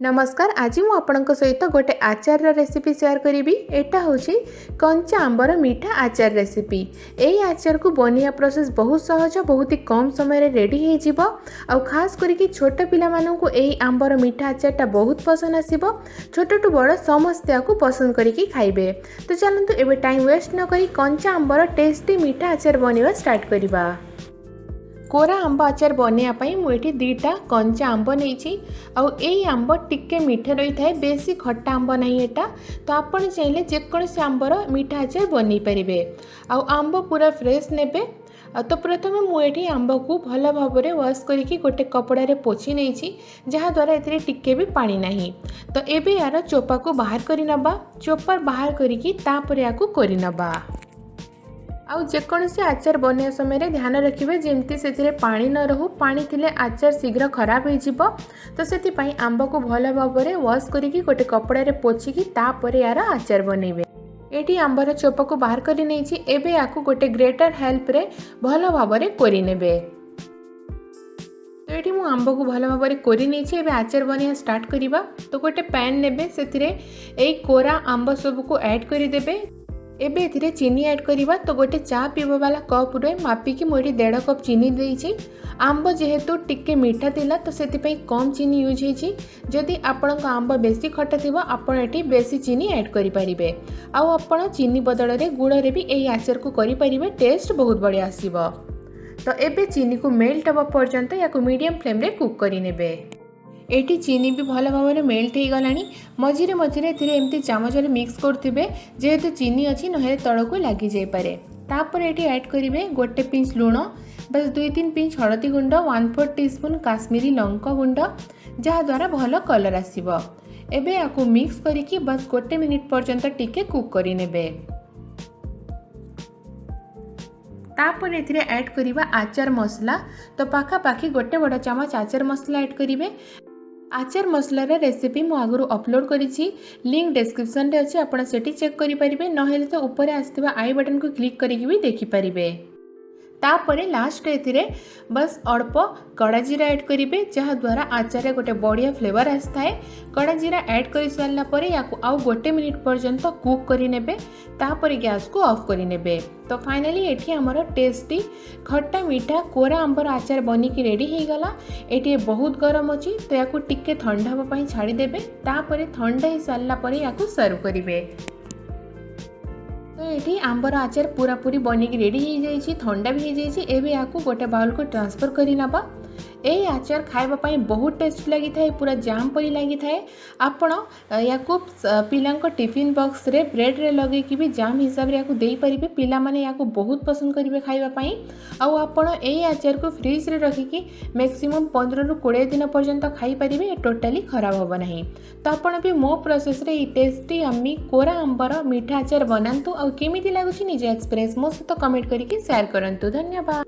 नमस्कार। आज मु आपणक सहित गोटे आचार रेसिपी शेयर करी। एटा हूँ कंचा आंबर मीठा आचार रेसिपी। यही आचार को बनिया प्रोसेस बहुत सहज, बहुत ही कम समय रेडी हो। खास करके छोट पिला मानू यही आंबर मीठा आचारटा बहुत पसंद आसो। छोट टू बड़ समस्ते को पसंद करके खाइबे। तो चलतु एबे टाइम वेस्ट न करी कंचा आंबर टेस्टी मीठा आचार बनवा स्टार्ट करिबा। कोरा आंब आचार बनवाई मुझे दुईटा कंचा आंब नहीं आंब टिके मीठा रही है, बेसी खट्टा आंब नहीं एटा। तो आपण चाहिए जेकोसी आंबर मीठा आचार बन पारे। आंब पूरा फ्रेश नेबे। तो प्रथम मुझे आंब को भल भाव में वाश करके गोटे कपड़े पोछि नहीं, जहाद्वारा ए टिके भी पानी नहीं। तो एबे यार चोपा को बाहर कर नबा। चोपा बाहर करके कर नबा। आउ जेकोसी आचार बनवा समय ध्यान रखिए जमती से पानी न रहू। पानी थिले आचार शीघ्र खराब हो। तो से आंब को भल भाव में वाश करके गोटे कपड़े पोछिकी तापर यार आचार बनइबे। एटी आंबर चोपा को बाहर कर नहीं। एबे याकू गोटे ग्रेटर हेल्प रे भल भाव में करिनेबे। तो ये मु आंब को भल भाव में कर नहीं। आचार बनवा स्टार्ट करिबा। तो गोटे पैन नेबे, से कोरा आंब सब को ऐड करदेबे। एबे एथिरे चीनी ऐड करिबा। तो गोटे चा पीवा वाला कप रे मापिकी मुझे 1.5 कप चीनी देइछि। आंब जेहेतु टिके मीठा थिला तो सेति कम चीनी यूज होइछि। जदि आपणक आंब बेसी खट्टा थिबो आपण एठी बेसी चीनी ऐड करि परिबे। आउ आपण चीनी बदल रे गुड़ रे भी एई आचार को करि परिबे। टेस्ट बहुत बढ़िया आसीबो। तो एबे चीनी को मेल्ट हवा पर्यंत याको मीडियम फ्लेम रे कुक करि नेबे। एटी चीनी भी भल भाव में मेल्ट हो गलानी। मझिरे मझिरे एमती चामच मिक्स करुवे, जेहेतु चीनी अच्छी नहे तल को लगी जापे। तापर एटी ऐड करेंगे गोटे पिंच लुण, बस 2-3 पिंच हलदी गुंड, 1/4 टीस्पून काश्मीरी लंका गुंड, जहाद्वारा भल कलर आसब। एबे याकू मिक्स करके बस गोटे मिनिट पर्यंत टिके कुक करेंगे। तापर एथिरे ऐड करिबा आचार मसला। तो पाखापाखि गोटे बड़ चामच आचार मसला ऐड करिवे। आचार मसलार रेसिपी मु आगु अपलोड करिछि, लिंक डिस्क्रिप्शन रे अछि, आपण सेठी चेक करि परिबे। नहेले तो ऊपर आस्थिबा आई बटन को क्लिक करके भी देखि परिबे। तापरे लास्ट एथिरे बस अल्प कड़ा जीरा ऐड करिवे, जहाद्वारा आचार गोटे बढ़िया फ्लेवर आसए। कड़ा जीरा ऐड कर सारा पर याकू आउ गोटे मिनिट पर्यंत कुक करेंगे। तापर गैस को ऑफ करेंगे। तो फाइनली एठी हमर टेस्टी खट्टा मीठा कोरा आंबर आचार बनिकी रेडी हो गला। एटी बहुत गरम अच्छी, तो याकू टिके ठंडा होगा छाड़देवे। तापर ठंडा हो सारा पर याकू सर्व करेंगे। तो ये आंबर आचार पूरा पूरी बनिकी रेडी हो जाइए, ठंडा भी हो जाइए। एबे याकू गोटे बाउल को ट्रांसफर कर नबा। यही आचार खाइबा बहुत टेस्ट लगी थाए, पूरा जाम परी लगी थाए। आपण याकू पिला टिफिन बॉक्स रे ब्रेड रे लगे कि भी जाम हिसाब रे याकू दे परिबे। पिला माने याकू बहुत पसंद करिवे खाइबा पई। आउ आपण एही आचार को फ्रिज रे रखिकी मैक्सिमम 15 रु 20 दिन पर्यंत खाई परिबे। टोटली खराब होबा नहीं। तो आपण भी मो प्रोसेस रे टेस्टी अम्मी कोरा आंबर मीठा आचार बनांतु। आउ केमिति लागुछि निजे एक्सपीरियंस मो सहित कमेंट करके शेयर करंतु। धन्यवाद।